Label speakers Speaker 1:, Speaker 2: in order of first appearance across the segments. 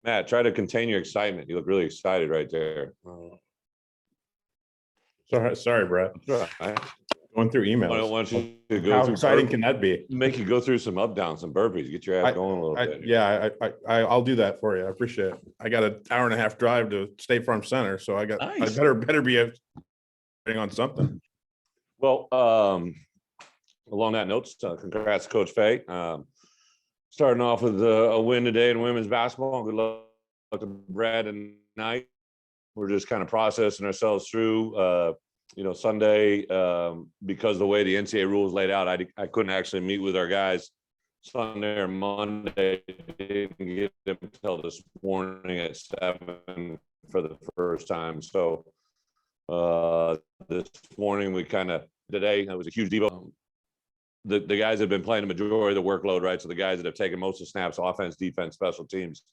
Speaker 1: Matt, try to contain your excitement. You look really excited right there.
Speaker 2: Sorry, Brett.
Speaker 1: Right.
Speaker 2: Going through emails.
Speaker 1: Why don't you go
Speaker 2: How
Speaker 1: through
Speaker 2: exciting can that be?
Speaker 1: Make you go through some up downs, some burpees, get your ass going a little bit.
Speaker 2: Yeah, I'll do that for you. I appreciate it. I got an hour and a half drive to State Farm Center, so
Speaker 1: Nice.
Speaker 2: I better be on something.
Speaker 1: Well, along that note, congrats to Coach Fay. Starting off with a win today in women's basketball. Good luck to Brad and Knight. We're just kind of processing ourselves through. Sunday, because the way the NCAA rules laid out, I couldn't actually meet with our guys Sunday or Monday. Didn't get them until this morning at 7 for the first time. So this morning today it was a huge deal. The guys have been playing the majority of the workload, right? So the guys that have taken most of the snaps, offense, defense, special teams,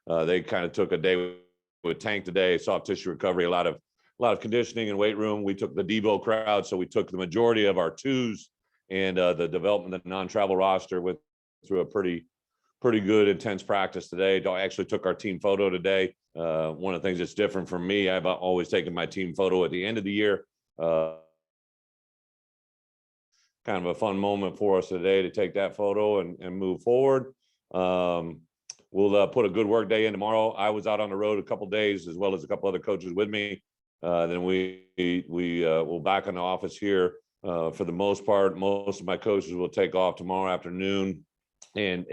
Speaker 1: they kind of took a day with Tank today, soft tissue recovery, a lot of conditioning and weight room. We took the Debo crowd, so we took the majority of our twos and the development of the non-travel roster went through a pretty good intense practice today. I actually took our team photo today. One of the things that's different from me, I've always taken my team photo at the end of the year. Kind of a fun moment for us today to take that photo and move forward. We'll put a good work day in tomorrow. I was out on the road a couple days, as well as a couple other coaches with me. Then we'll back in the office here for the most part. Most of my coaches will take off tomorrow afternoon and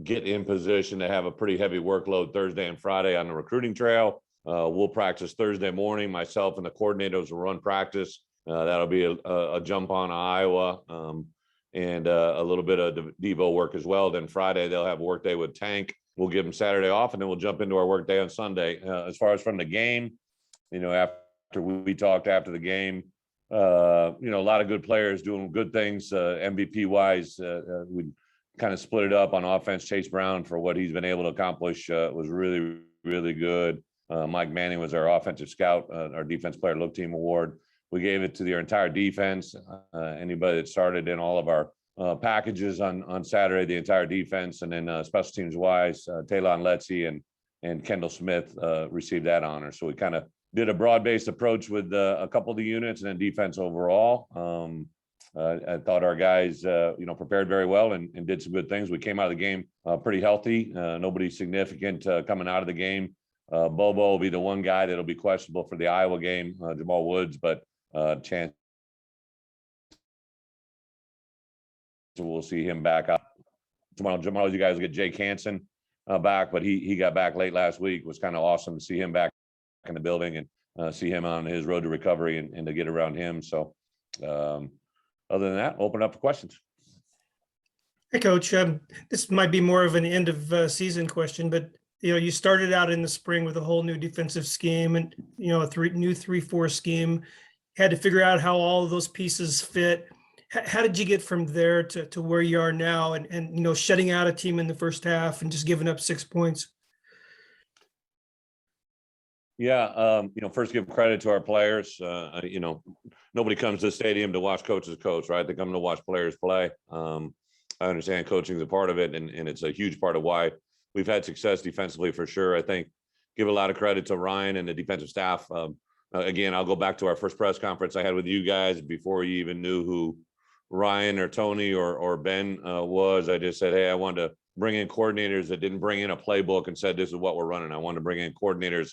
Speaker 1: get in position to have a pretty heavy workload Thursday and Friday on the recruiting trail. We'll practice Thursday morning. Myself and the coordinators will run practice. That'll be a jump on Iowa and a little bit of Devo work as well. Then Friday, they'll have a work day with Tank. We'll give them Saturday off, and then we'll jump into our work day on Sunday. As far as from the game, after we talked after the game, a lot of good players doing good things. MVP wise, we kind of split it up on offense. Chase Brown, for what he's been able to accomplish, was really, really good. Mike Manning was our offensive scout, our defense player look team award. We gave it to their entire defense. Anybody that started in all of our packages on Saturday, the entire defense, and then special teams wise, Taylon Letzi and Kendall Smith received that honor. So we kind of did a broad-based approach with a couple of the units and then defense overall. I thought our guys, prepared very well and did some good things. We came out of the game pretty healthy. Nobody significant coming out of the game. Bobo will be the one guy that'll be questionable for the Iowa game, Jamal Woods, but chance we'll see him back out tomorrow. You guys will get Jake Hansen back, but he got back late last week. It was kind of awesome to see him back in the building and see him on his road to recovery and to get around him. So other than that, open up for questions.
Speaker 3: Hey, Coach. This might be more of an end of season question, but you started out in the spring with a whole new defensive scheme and a new 3-4 scheme. Had to figure out how all of those pieces fit. How did you get from there to where you are now and shutting out a team in the first half and just giving up 6 points?
Speaker 1: Yeah, first give credit to our players. Nobody comes to the stadium to watch coaches coach, right? They come to watch players play. I understand coaching is a part of it, and it's a huge part of why we've had success defensively for sure. I think give a lot of credit to Ryan and the defensive staff. Again, I'll go back to our first press conference I had with you guys before you even knew who Ryan or Tony or Ben was. I just said, hey, I wanted to bring in coordinators that didn't bring in a playbook and said, this is what we're running. I wanted to bring in coordinators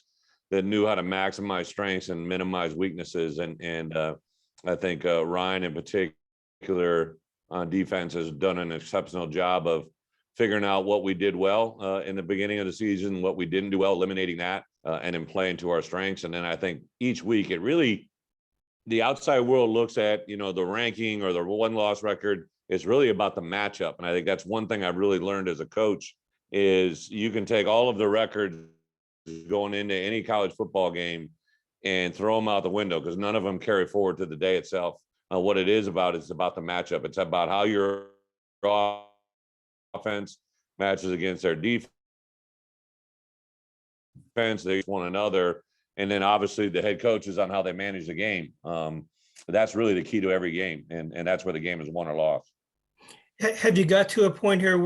Speaker 1: that knew how to maximize strengths and minimize weaknesses. And I think Ryan in particular on defense has done an exceptional job of figuring out what we did well in the beginning of the season, what we didn't do well, eliminating that, and then playing to our strengths. And then I think each week the outside world looks at, the ranking or the win-loss record. It's really about the matchup. And I think that's one thing I've really learned as a coach is you can take all of the records going into any college football game and throw them out the window because none of them carry forward to the day itself. What it is about the matchup. It's about how your offense matches against their defense, they one another, and then obviously the head coaches on how they manage the game. That's really the key to every game, and that's where the game is won or lost.
Speaker 3: Have you got to a point here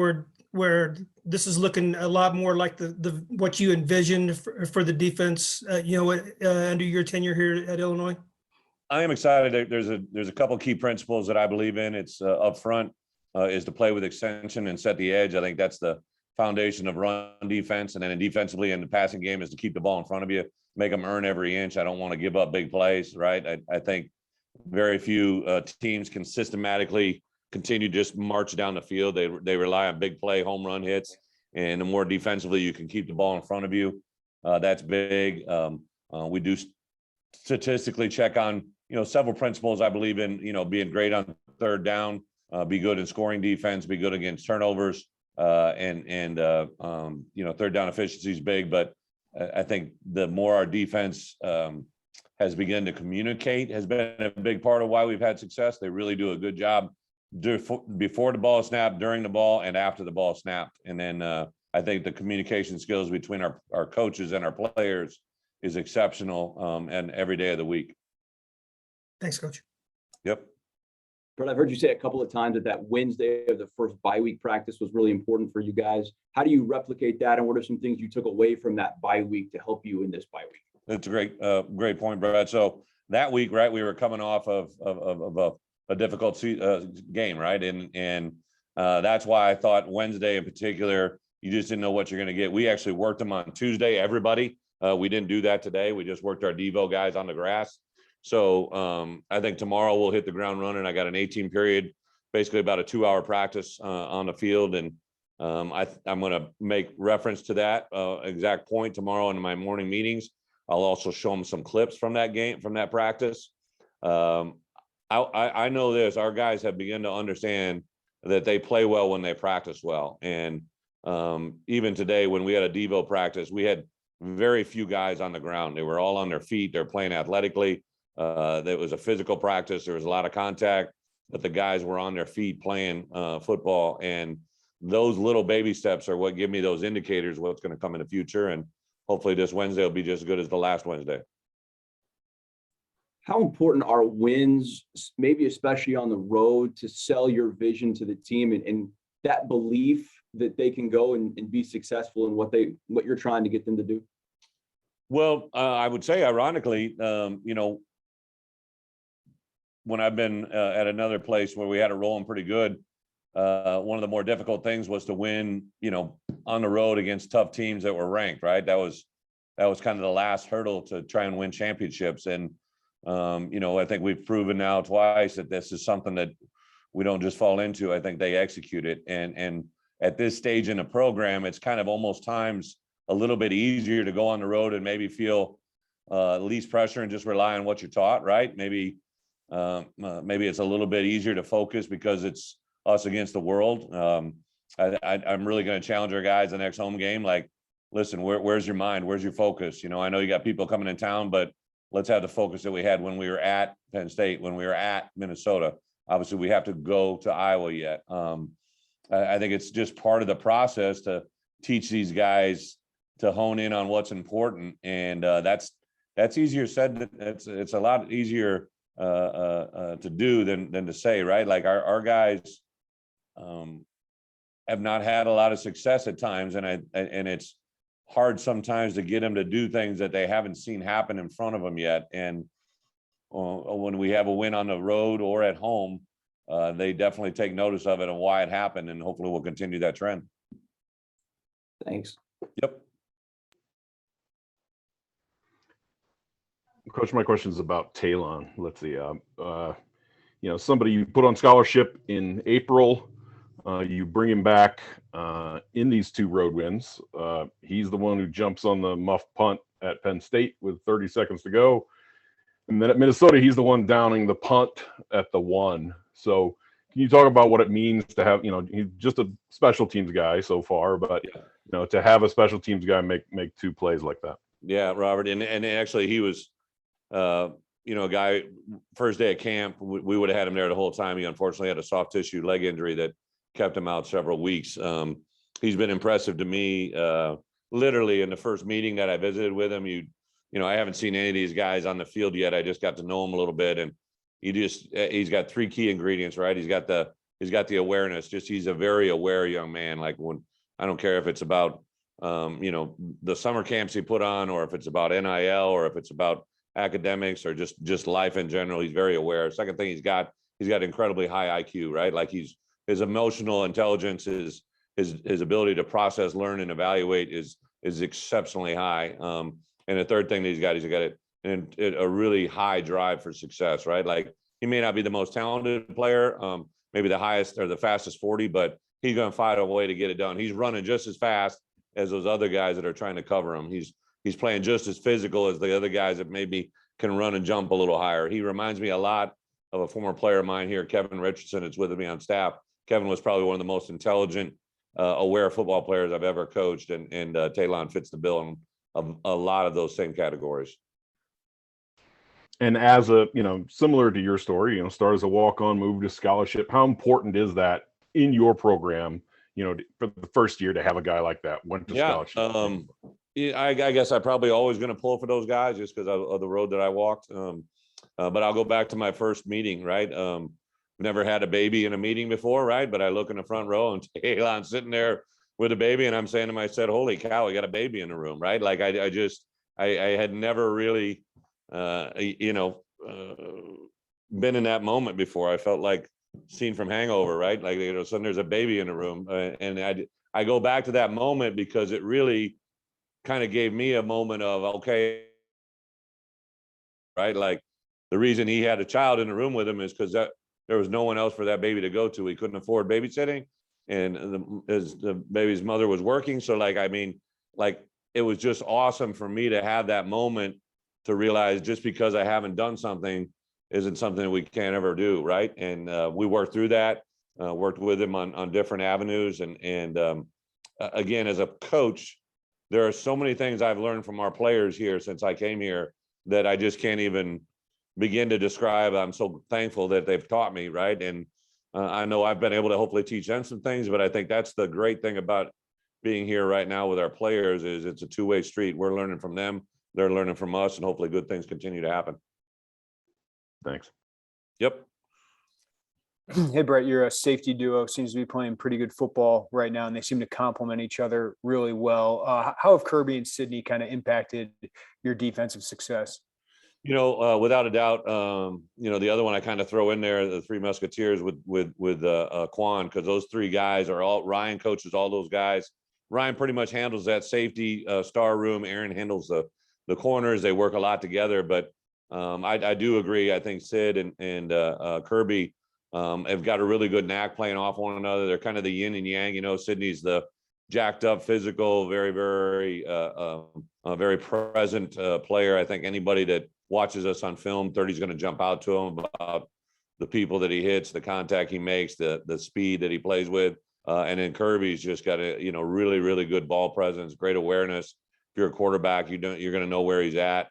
Speaker 3: where this is looking a lot more like the what you envisioned for the defense, under your tenure here at Illinois?
Speaker 1: I am excited. There's a couple key principles that I believe in. It's up front is to play with extension and set the edge. I think that's the foundation of run defense. And then defensively in the passing game is to keep the ball in front of you, make them earn every inch. I don't want to give up big plays, right? I think very few teams can systematically continue to just march down the field. They rely on big play, home run hits. And the more defensively you can keep the ball in front of you, that's big. We do statistically check on, several principles I believe in, being great on third down, be good in scoring defense, be good against turnovers, and third down efficiency is big. But I think the more our defense has begun to communicate has been a big part of why we've had success. They really do a good job before the ball snapped, during the ball, and after the ball snapped. And then I think the communication skills between our coaches and our players is exceptional, and every day of the week.
Speaker 3: Thanks, Coach.
Speaker 1: Yep.
Speaker 4: Bret, I've heard you say a couple of times that Wednesday of the first bye week practice was really important for you guys. How do you replicate that, and what are some things you took away from that bye week to help you in this bye week?
Speaker 1: That's a great point, Brad. So that week, right, we were coming off of a difficult game, right, and that's why I thought Wednesday in particular, you just didn't know what you're going to get. We actually worked them on Tuesday, everybody. We didn't do that today. We just worked our Devo guys on the grass. So I think tomorrow we'll hit the ground running. I got an 18 period, basically about a 2-hour practice on the field. And I'm going to make reference to that exact point tomorrow in my morning meetings. I'll also show them some clips from that game, from that practice. I know this, our guys have begun to understand that they play well when they practice well. And even today, when we had a Devo practice, we had very few guys on the ground. They were all on their feet. They're playing athletically. There was a physical practice. There was a lot of contact, but the guys were on their feet playing football. And those little baby steps are what give me those indicators of what's going to come in the future. And hopefully this Wednesday will be just as good as the last Wednesday.
Speaker 4: How important are wins, maybe especially on the road, to sell your vision to the team and that belief that they can go and be successful in what you're trying to get them to do?
Speaker 1: Well, I would say, ironically, when I've been at another place where we had it rolling pretty good, one of the more difficult things was to win, on the road against tough teams that were ranked, right? That was kind of the last hurdle to try and win championships. And, I think we've proven now twice that this is something that we don't just fall into. I think they execute it. And at this stage in the program, it's kind of almost times a little bit easier to go on the road and maybe feel least pressure and just rely on what you're taught, right? Maybe it's a little bit easier to focus because it's us against the world. I'm really going to challenge our guys the next home game. Like, listen, where's your mind? Where's your focus? I know you got people coming in town, but let's have the focus that we had when we were at Penn State, when we were at Minnesota. Obviously, we have to go to Iowa yet. I think it's just part of the process to teach these guys to hone in on what's important, and that's easier said. It's a lot easier to do than to say, right? Like our guys have not had a lot of success at times, and it's hard sometimes to get them to do things that they haven't seen happen in front of them yet. And when we have a win on the road or at home, they definitely take notice of it and why it happened, and hopefully we'll continue that trend.
Speaker 4: Thanks.
Speaker 1: Yep.
Speaker 2: Coach, my question is about Talon. Let's see. Somebody you put on scholarship in April, you bring him back in these 2 road wins. He's the one who jumps on the muff punt at Penn State with 30 seconds to go. And then at Minnesota, he's the one downing the punt at the 1. So can you talk about what it means to have, he's just a special teams guy so far, but, to have a special teams guy make 2 plays like that?
Speaker 1: Yeah, Robert. And actually he was, a guy, first day of camp, we would have had him there the whole time. He unfortunately had a soft tissue leg injury that kept him out several weeks. He's been impressive to me. Literally in the first meeting that I visited with him, I haven't seen any of these guys on the field yet. I just got to know him a little bit, and he's got 3 key ingredients, right? He's got the awareness. He's a very aware young man. Like when I don't care if it's about, the summer camps he put on, or if it's about NIL, or if it's about academics, or just life in general. He's very aware. Second thing, he's got incredibly high IQ, right? Like his emotional intelligence, his ability to process, learn, and evaluate is exceptionally high. And the third thing that he's got a really high drive for success, right? Like he may not be the most talented player, maybe the highest or the fastest 40, but he's going to find a way to get it done. He's running just as fast as those other guys that are trying to cover him. He's playing just as physical as the other guys that maybe can run and jump a little higher. He reminds me a lot of a former player of mine here, Kevin Richardson. It's with me on staff. Kevin was probably one of the most intelligent, aware football players I've ever coached, and Talon fits the bill in a lot of those same categories.
Speaker 2: And as similar to your story, start as a walk-on, move to scholarship. How important is that in your program, for the first year to have a guy like that went to scholarship?
Speaker 1: I guess I'm probably always going to pull for those guys just because of the road that I walked. But I'll go back to my first meeting, right? Never had a baby in a meeting before, right? But I look in the front row and Talon's sitting there with a baby, and I'm saying to myself, holy cow, we got a baby in the room, right? Like I had never really, been in that moment before. I felt like scene from Hangover, right? Like, suddenly there's a baby in the room. And I go back to that moment because it really kind of gave me a moment of, okay, right? Like the reason he had a child in the room with him is because there was no one else for that baby to go to. He couldn't afford babysitting, and the baby's mother was working. So it was just awesome for me to have that moment to realize just because I haven't done something isn't something that we can't ever do, right? And we worked through that, worked with him on different avenues. And again, as a coach, there are so many things I've learned from our players here since I came here that I just can't even begin to describe. I'm so thankful that they've taught me, right? And I know I've been able to hopefully teach them some things, but I think that's the great thing about being here right now with our players is it's a two-way street. We're learning from them, they're learning from us, and hopefully good things continue to happen.
Speaker 2: Thanks.
Speaker 1: Yep.
Speaker 5: Hey, Bret, your safety duo seems to be playing pretty good football right now, and they seem to complement each other really well. How have Kirby and Sidney kind of impacted your defensive success?
Speaker 1: Without a doubt, the other one I kind of throw in there, the Three Musketeers with Quan, because those three guys are all, Ryan coaches all those guys. Ryan pretty much handles that safety star room. Aaron handles the corners. They work a lot together, but I do agree. I think Sid and Kirby have got a really good knack playing off one another. They're kind of the yin and yang. Sidney's the jacked up, physical, very, very, very present player. I think anybody that watches us on film, 30 is going to jump out to him about the people that he hits, the contact he makes, the speed that he plays with. And then Kirby's just got a, really, really good ball presence, great awareness. If you're a quarterback, you're going to know where he's at.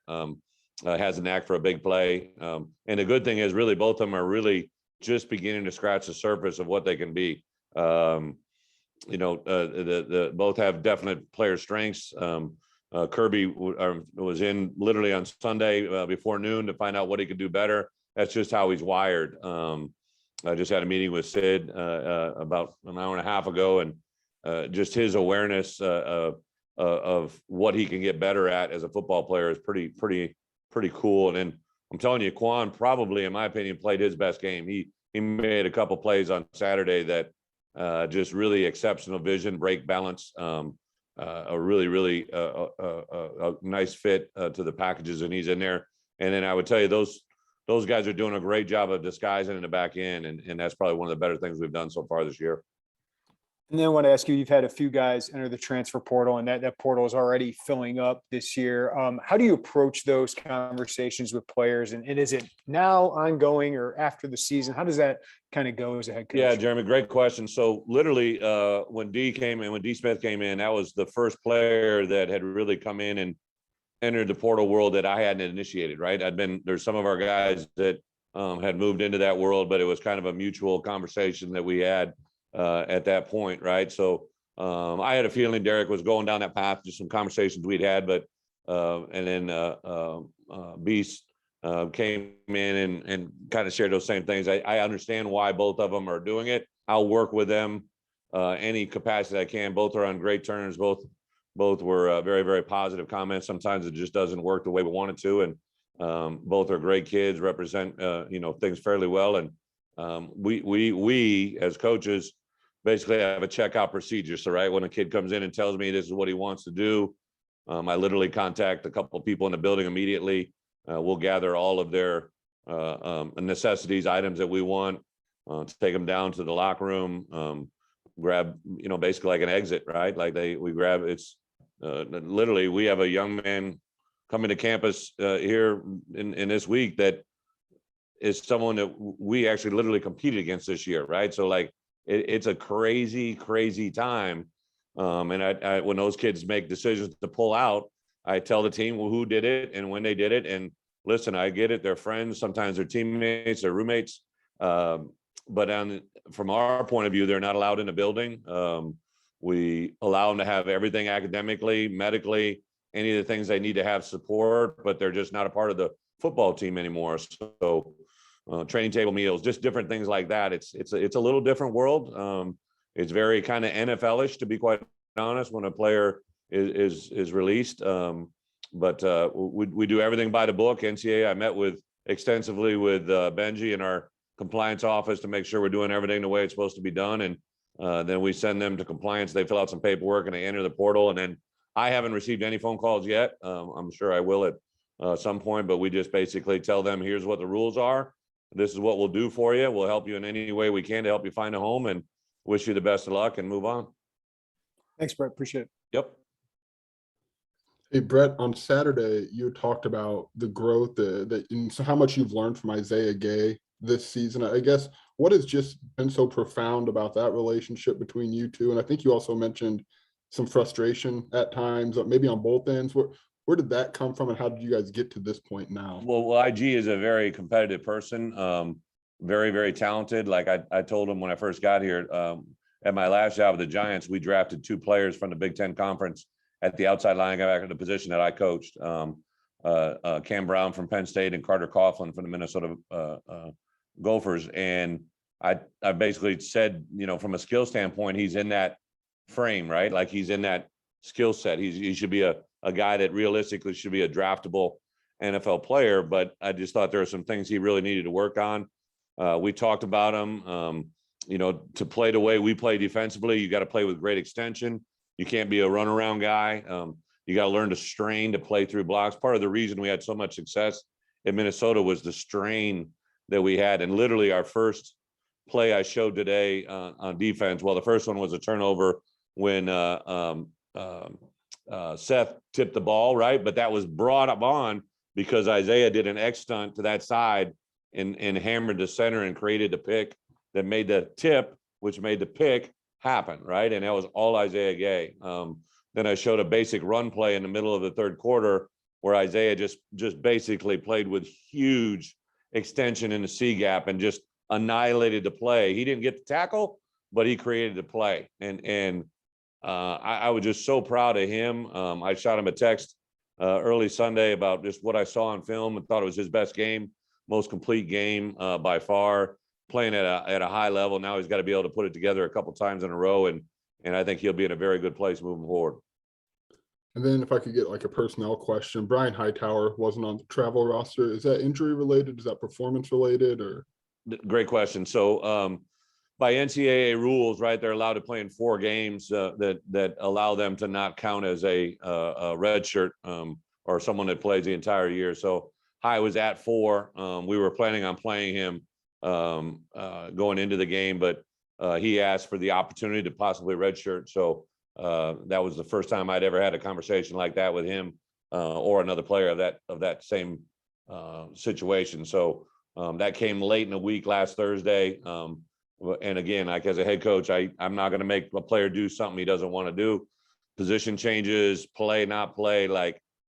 Speaker 1: Has a knack for a big play. And the good thing is really both of them are really just beginning to scratch the surface of what they can be. Both have definite player strengths. Kirby was in literally on Sunday before noon to find out what he could do better. That's just how he's wired. I just had a meeting with Sid about an hour and a half ago, and just his awareness of what he can get better at as a football player is pretty cool. And then I'm telling you, Quan probably, in my opinion, played his best game. He made a couple plays on Saturday that just really exceptional vision, break balance, a really a nice fit to the packages, and he's in there. And then I would tell you those guys are doing a great job of disguising in the back end, and that's probably one of the better things we've done so far this year.
Speaker 5: And then I want to ask you, you've had a few guys enter the transfer portal, and that portal is already filling up this year. How do you approach those conversations with players? And is it now ongoing or after the season? How does that kind of go as a head coach?
Speaker 1: Yeah, Jeremy, great question. So literally when D Smith came in, that was the first player that had really come in and entered the portal world that I hadn't initiated, right? There's some of our guys that had moved into that world, but it was kind of a mutual conversation that we had at that point, right? So I had a feeling Derek was going down that path, just some conversations we'd had, but and then Beast came in and kind of shared those same things. I understand why both of them are doing it. I'll work with them any capacity I can. Both are on great terms. Both were very, very positive comments. Sometimes it just doesn't work the way we want it to. And both are great kids, represent, things fairly well. And we as coaches basically have a checkout procedure. So, right, when a kid comes in and tells me this is what he wants to do, I literally contact a couple of people in the building immediately. We'll gather all of their necessities, items that we want, to take them down to the locker room, grab, basically like an exit, right? Like we grab, it's literally, we have a young man coming to campus here in this week that is someone that we actually literally competed against this year, right? So like, it's a crazy, crazy time. And I when those kids make decisions to pull out, I tell the team who did it and when they did it. And listen, I get it. They're friends. Sometimes they're teammates, they're roommates. But from our point of view, they're not allowed in the building. We allow them to have everything academically, medically, any of the things they need to have support, but they're just not a part of the football team anymore. So training table meals, just different things like that. It's a little different world. It's very kind of NFL-ish, to be quite honest, when a player is released. But we do everything by the book. NCAA, I met extensively with Benji in our compliance office to make sure we're doing everything the way it's supposed to be done. And then we send them to compliance. They fill out some paperwork and they enter the portal. And then I haven't received any phone calls yet. I'm sure I will at some point, but we just basically tell them, here's what the rules are. This is what we'll do for you. We'll help you in any way we can to help you find a home, and wish you the best of luck and move on.
Speaker 5: Thanks, Bret. Appreciate it.
Speaker 1: Yep.
Speaker 6: Hey, Bret, on Saturday, you talked about the growth, and so how much you've learned from Isaiah Gay this season. I guess what has just been so profound about that relationship between you two? And I think you also mentioned some frustration at times, maybe on both ends. Where did that come from, and how did you guys get to this point now?
Speaker 1: Well, IG is a very competitive person, very, very talented. Like I told him when I first got here, at my last job with the Giants, we drafted 2 players from the Big Ten Conference at the outside linebacker, the position that I coached. Cam Brown from Penn State and Carter Coughlin from the Minnesota Gophers. And I basically said, from a skill standpoint, he's in that frame, right? Like he's in that skill set. He should be a guy that realistically should be a draftable NFL player. But I just thought there were some things he really needed to work on. We talked about him, to play the way we play defensively, you got to play with great extension. You can't be a runaround guy. You got to learn to strain to play through blocks. Part of the reason we had so much success in Minnesota was the strain that we had. And literally our first play I showed today on defense, well, the first one was a turnover when Seth tipped the ball, right? But that was brought up on because Isaiah did an X stunt to that side and hammered the center and created the pick that made the tip, which made the pick happen, right? And that was all Isaiah Gay. Then I showed a basic run play in the middle of the third quarter where Isaiah just basically played with huge extension in the C gap and just annihilated the play. He didn't get the tackle, but he created the play. And I was just so proud of him. I shot him a text early Sunday about just what I saw on film and thought it was his best game, most complete game by far, playing at a high level. Now he's got to be able to put it together a couple times in a row. And I think he'll be in a very good place moving forward.
Speaker 6: And then if I could get like a personnel question, Brian Hightower wasn't on the travel roster. Is that injury related? Is that performance related? Or
Speaker 1: Great question. So by NCAA rules, right, they're allowed to play in 4 games that allow them to not count as a red shirt or someone that plays the entire year. So High was at 4. We were planning on playing him going into the game, but he asked for the opportunity to possibly redshirt. So that was the first time I'd ever had a conversation like that with him or another player of that same situation. So that came late in the week last Thursday. And again, like as a head coach, I'm not going to make a player do something he doesn't want to do. Position changes, play, not play.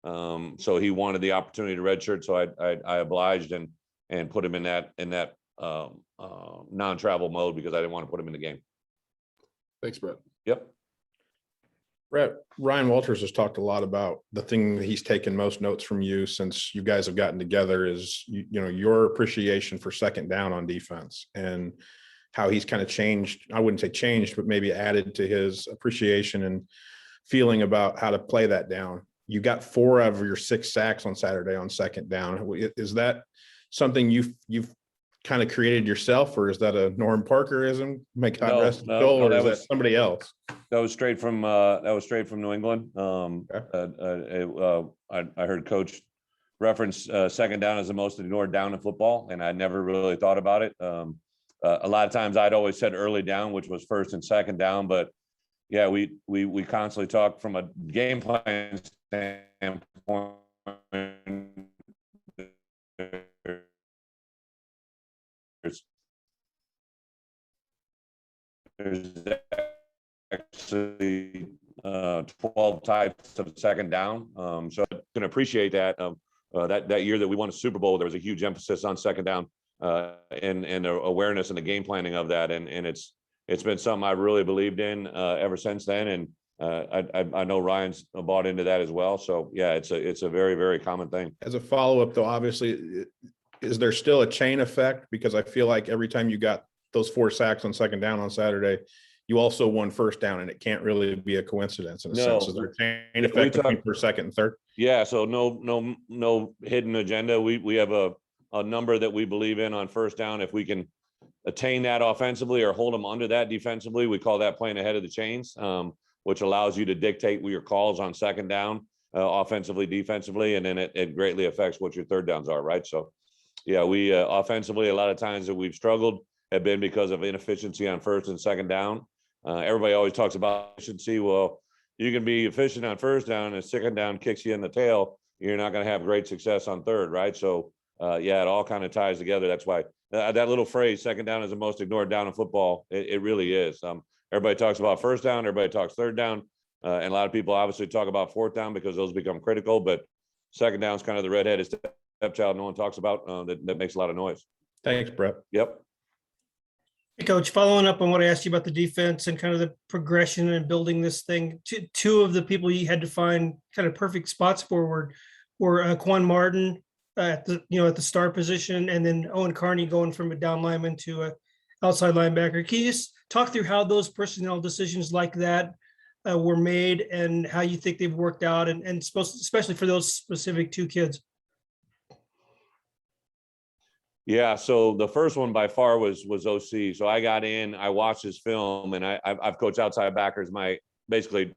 Speaker 1: So he wanted the opportunity to redshirt. So I obliged and put him in that non-travel mode because I didn't want to put him in the game.
Speaker 6: Thanks, Bret.
Speaker 1: Yep.
Speaker 7: Brett, Ryan Walters has talked a lot about the thing that he's taken most notes from you since you guys have gotten together is, your appreciation for second down on defense and how he's kind of changed. I wouldn't say changed, but maybe added to his appreciation and feeling about how to play that down. You got 4 out of your 6 sacks on Saturday on second down. Is that something you've kind of created yourself, or is that a Norm Parkerism? Make God rest his soul, or is that somebody else?
Speaker 1: That was straight from New England. I heard Coach reference second down as the most ignored down in football, and I never really thought about it. A lot of times I'd always said early down, which was first and second down, but yeah, we constantly talk from a game plan standpoint. There's actually 12 types of second down. So I can appreciate that. That year that we won a Super Bowl, there was a huge emphasis on second down and awareness and the game planning of that. And it's been something I really believed in ever since then. And I know Ryan's bought into that as well. So yeah, it's a very, very common thing.
Speaker 7: As a follow-up though, obviously, is there still a chain effect? Because I feel like every time you got those 4 sacks on second down on Saturday, you also won first down, and it can't really be a coincidence in a sense. Is there a chain effect between first, second, and third?
Speaker 1: Yeah. So no hidden agenda. We have a number that we believe in on first down. If we can attain that offensively or hold them under that defensively, we call that playing ahead of the chains, which allows you to dictate your calls on second down, offensively, defensively, and then it greatly affects what your third downs are, right? So yeah, we offensively, a lot of times that we've struggled have been because of inefficiency on first and second down. Everybody always talks about efficiency. Well, you can be efficient on first down, and second down kicks you in the tail. You're not going to have great success on third, right? So yeah, it all kind of ties together. That's why that little phrase, second down is the most ignored down in football. It really is. Everybody talks about first down, everybody talks third down, and a lot of people obviously talk about fourth down because those become critical, but second down is kind of the redheaded stepchild no one talks about that makes a lot of noise.
Speaker 7: Thanks, Bret.
Speaker 1: Yep.
Speaker 3: Hey, Coach, following up on what I asked you about the defense and kind of the progression and building this thing, two of the people you had to find kind of perfect spots forward were Quan Martin at the star position, and then Owen Carney going from a down lineman to a outside linebacker. Can you just talk through how those personnel decisions like that were made and how you think they've worked out, and especially for those specific 2 kids?
Speaker 1: Yeah, so the first one by far was OC. So I got in, I watched his film, and I've coached outside backers basically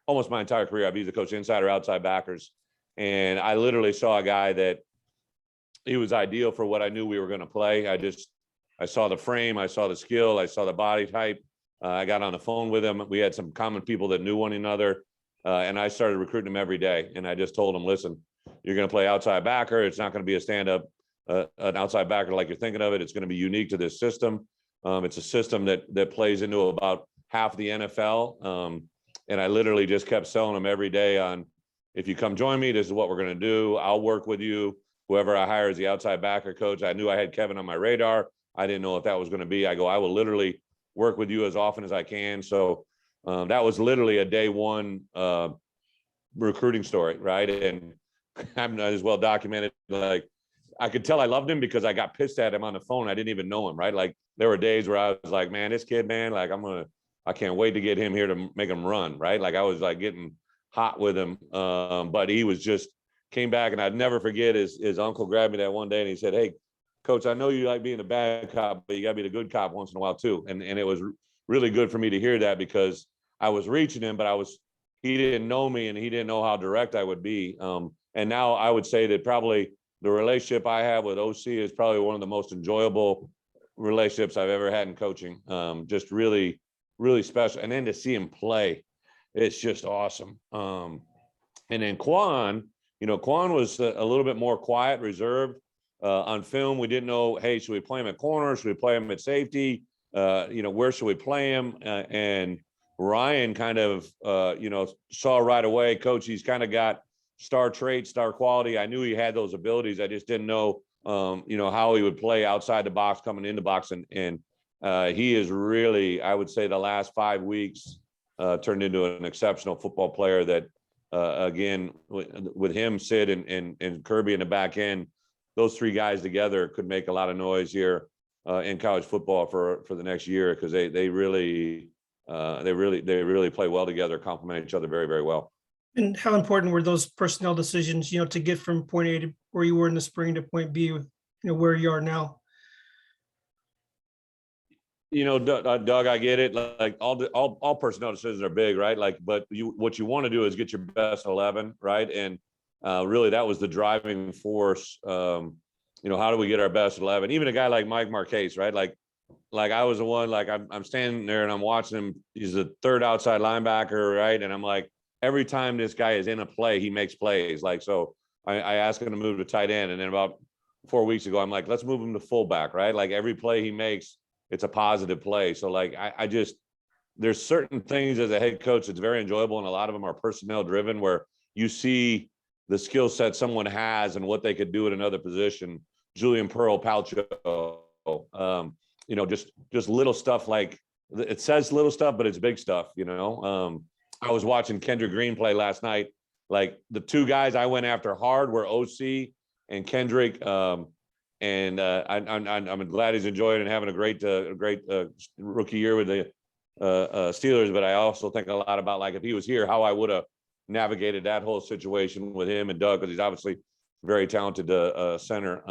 Speaker 1: almost my entire career. I've either coached inside or outside backers, and I literally saw a guy that he was ideal for what I knew we were going to play. I saw the frame, I saw the skill, I saw the body type. I got on the phone with him. We had some common people that knew one another, and I started recruiting him every day. And I just told him, listen, you're going to play outside backer. It's not going to be a stand-up. An outside backer like you're thinking of it. It's going to be unique to this system. It's a system that plays into about half the NFL. And I literally just kept selling them every day on, if you come join me, this is what we're going to do. I'll work with you. Whoever I hire as the outside backer coach, I knew I had Kevin on my radar. I didn't know if that was going to be. I will literally work with you as often as I can. So that was literally a day one recruiting story, right? And I'm not as well documented. Like, I could tell I loved him because I got pissed at him on the phone. I didn't even know him, right? Like, there were days where I was like, man, this kid, man, like I can't wait to get him here to make him run, right? Like, I was like getting hot with him. But he was just came back, and I'd never forget his uncle grabbed me that one day and he said, hey, Coach, I know you like being a bad cop, but you gotta be the good cop once in a while too. And it was really good for me to hear that, because I was reaching him, but he didn't know me, and he didn't know how direct I would be. And now I would say that probably the relationship I have with OC is probably one of the most enjoyable relationships I've ever had in coaching. Just really, really special. And then to see him play, it's just awesome. And then Quan was a little bit more quiet, reserved. On film, we didn't know, hey, should we play him at corner? Should we play him at safety? Where should we play him? And Ryan kind of, saw right away, Coach, he's kind of got star traits, star quality. I knew he had those abilities. I just didn't know, how he would play outside the box, coming in the box. And he is really, I would say, the last 5 weeks turned into an exceptional football player that, again, with him, Sid, and Kirby in the back end, those 3 guys together could make a lot of noise here in college football for the next year, because they really play well together, complement each other very, very well.
Speaker 3: And how important were those personnel decisions, to get from point A to where you were in the spring to point B, with, where you are now?
Speaker 1: Doug, I get it. Like all personnel decisions are big, right? Like, but what you want to do is get your best 11, right? And really, that was the driving force. How do we get our best 11? Even a guy like Mike Marquez, right? Like I was the one. Like I'm standing there and I'm watching him. He's the third outside linebacker, right? And I'm like, every time this guy is in a play, he makes plays. Like, so I asked him to move to tight end, and then about 4 weeks ago, I'm like, let's move him to fullback, right? Like every play he makes, it's a positive play. So like, I just, there's certain things as a head coach that's very enjoyable, and a lot of them are personnel driven, where you see the skill set someone has and what they could do at another position. Julian Pearl, Palcho, just little stuff. Like, it says little stuff, but it's big stuff. I was watching Kendrick Green play last night. Like, the two guys I went after hard were OC and Kendrick. I'm glad he's enjoying and having a great rookie year with the Steelers. But I also think a lot about, like, if he was here, how I would have navigated that whole situation with him and Doug, because he's obviously very talented center.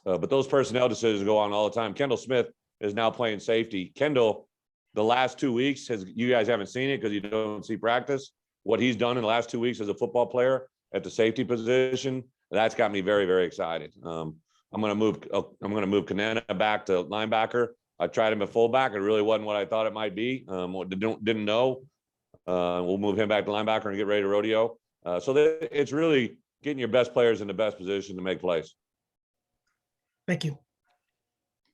Speaker 1: But those personnel decisions go on all the time. Kendall Smith is now playing safety. Kendall, the last 2 weeks, you guys haven't seen it because you don't see practice. What he's done in the last 2 weeks as a football player at the safety position, that's got me very, very excited. I'm going to move Kanena back to linebacker. I tried him at fullback. It really wasn't what I thought it might be. Didn't know. We'll move him back to linebacker and get ready to rodeo. It's really getting your best players in the best position to make plays.
Speaker 3: Thank you.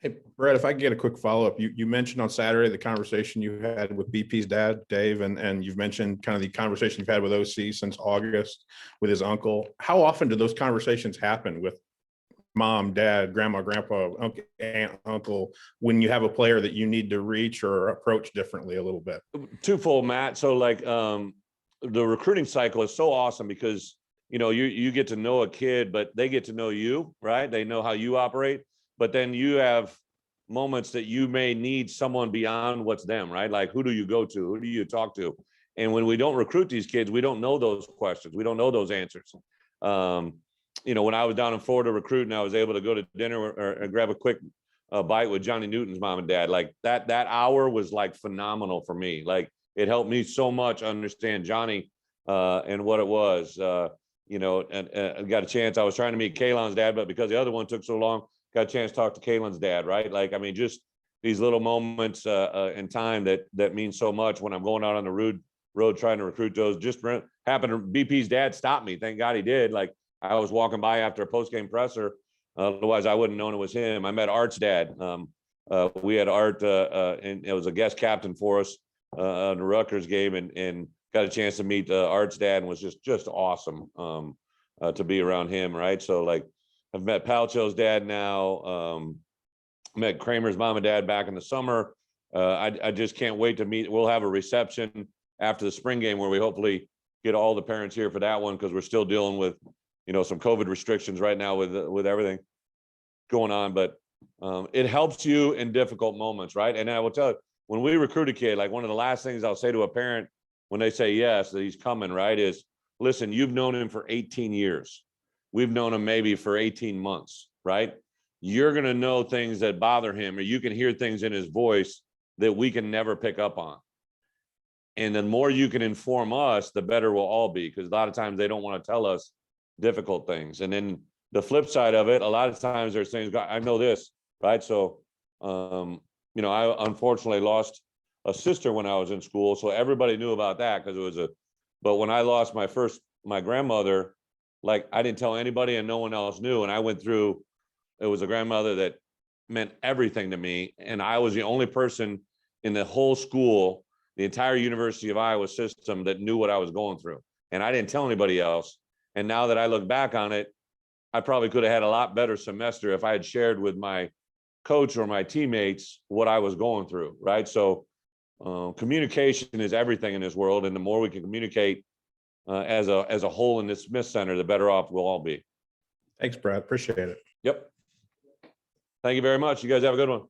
Speaker 7: Hey, Brett, if I can get a quick follow-up. You mentioned on Saturday the conversation you had with BP's dad, Dave, and you've mentioned kind of the conversation you've had with OC since August with his uncle. How often do those conversations happen with mom, dad, grandma, grandpa, uncle, aunt, uncle, when you have a player that you need to reach or approach differently a little bit?
Speaker 1: Twofold, Matt. So like the recruiting cycle is so awesome because, you get to know a kid, but they get to know you, right? They know how you operate, but then you have moments that you may need someone beyond what's them, right? Like, who do you go to? Who do you talk to? And when we don't recruit these kids, we don't know those questions. We don't know those answers. When I was down in Florida recruiting, I was able to go to dinner or grab a quick bite with Johnny Newton's mom and dad. Like that hour was like phenomenal for me. Like, it helped me so much understand Johnny and what it was. And I got a chance. I was trying to meet Kalon's dad, but because the other one took so long, got a chance to talk to Kalon's dad. Right? Like, I mean, just these little moments in time that mean so much when I'm going out on the road trying to recruit those. Just happened to BP's dad stopped me. Thank God he did. Like, I was walking by after a post-game presser. Otherwise, I wouldn't have known it was him. I met Art's dad. We had Art, and it was a guest captain for us on the Rutgers game, and got a chance to meet Art's dad, and was just awesome to be around him, right? So, like, I've met Palcho's dad now. Met Kramer's mom and dad back in the summer. I just can't wait to meet. We'll have a reception after the spring game where we hopefully get all the parents here for that one, because we're still dealing with some COVID restrictions right now with everything going on, but it helps you in difficult moments, right? And I will tell you, when we recruit a kid, like, one of the last things I'll say to a parent when they say yes, that he's coming, right, is, listen, you've known him for 18 years. We've known him maybe for 18 months, right? You're going to know things that bother him, or you can hear things in his voice that we can never pick up on. And the more you can inform us, the better we'll all be, because a lot of times they don't want to tell us difficult things. And then the flip side of it, a lot of times there's things, I know this, right? So, I unfortunately lost a sister when I was in school. So everybody knew about that, because but when I lost my grandmother, like, I didn't tell anybody and no one else knew. And I went through, it was a grandmother that meant everything to me. And I was the only person in the whole school, the entire University of Iowa system, that knew what I was going through. And I didn't tell anybody else. And now that I look back on it, I probably could have had a lot better semester if I had shared with my coach or my teammates what I was going through, right? So communication is everything in this world. And the more we can communicate as a whole in this Smith Center, the better off we'll all be.
Speaker 7: Thanks, Brett. Appreciate it.
Speaker 1: Yep. Thank you very much. You guys have a good one.